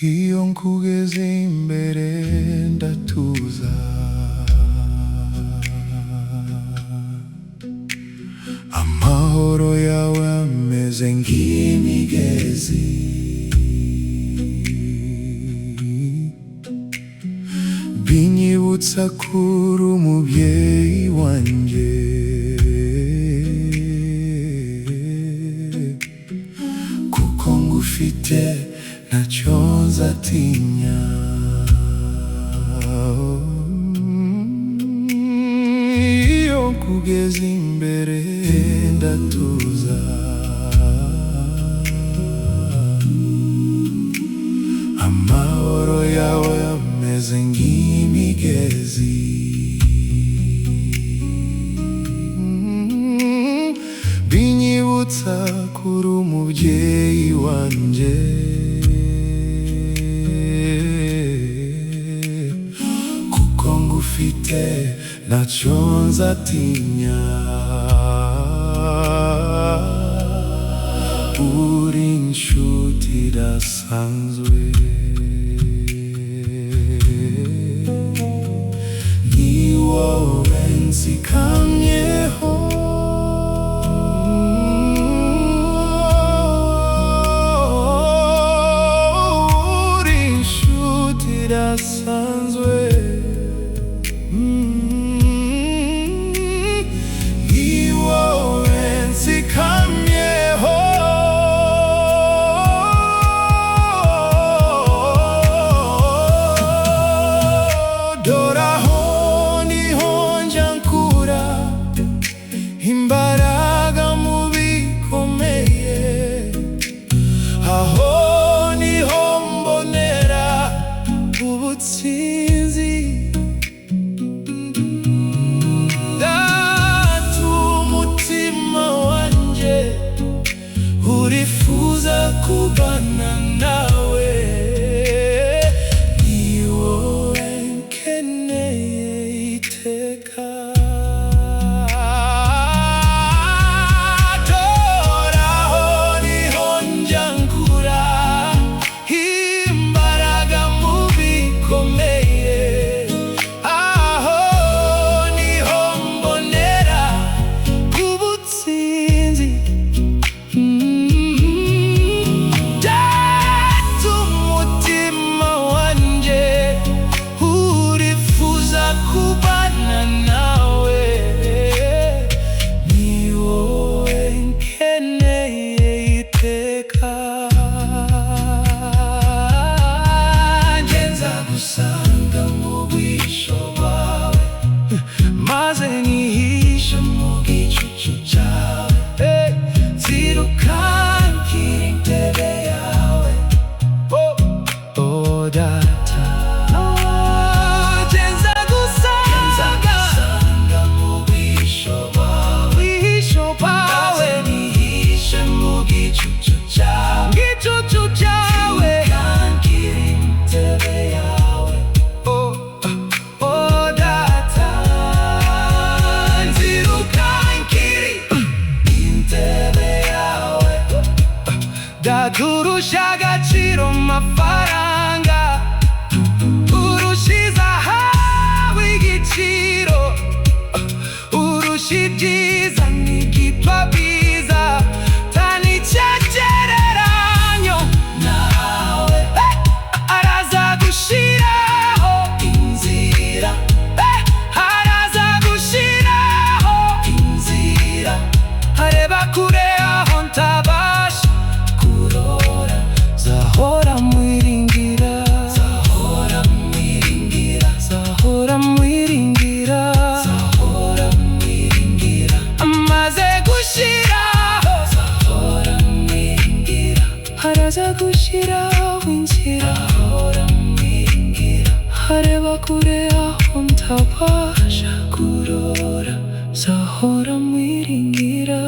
iyo nkugeze imbere ndatuza, amahoro yawe ameze nk'imigezi, binyibutsa kuri umubyeyi wanjye, kuko ngufite ntacyo nzatinya. Iyo nkugeze imbere ndatuza, amahoro yawe ameze nk'imigezi, binyibutsa kuri umubyeyi wanjye, kuko ngufite ntacyo nzatinya. Uri inshuti idasanzwe, ni wowe nzikamyeho, uri inshuti idasanzwe, ni wowe nzikamyeho. Imbaraga mu bikomeye, aho niho mbonera ubutsinzi. Data umutima wanjye urifuza kubana nawe, ni wowe nkeneye iteka. Maze nihishe mu gicucu cyawe, nzirukankira intebe yawe, oh data. Nza gusanga mu bwihisho bwawe, maze nihishe mu gicucu cyawe, nzirukankira intebe yawe, oh data. Daturusha agaciro mafaranga, urusha izahabu igiciro, urusha ibyiza n'igitwa bwiza, tani cyegereranyo nawe. Araza gushiraho inzira, araza gushiraho inzira, areba kure aho ntabasha kurora, zahora mwiringira, zahora mwiringira, zahora mwiringira, zahora mwiringira. Amaze gushiraho, zahora mwiringira, araza gushiraho inzira, zahora mwiringira, areba kure aho ntabasha kurora, zahora mwiringira.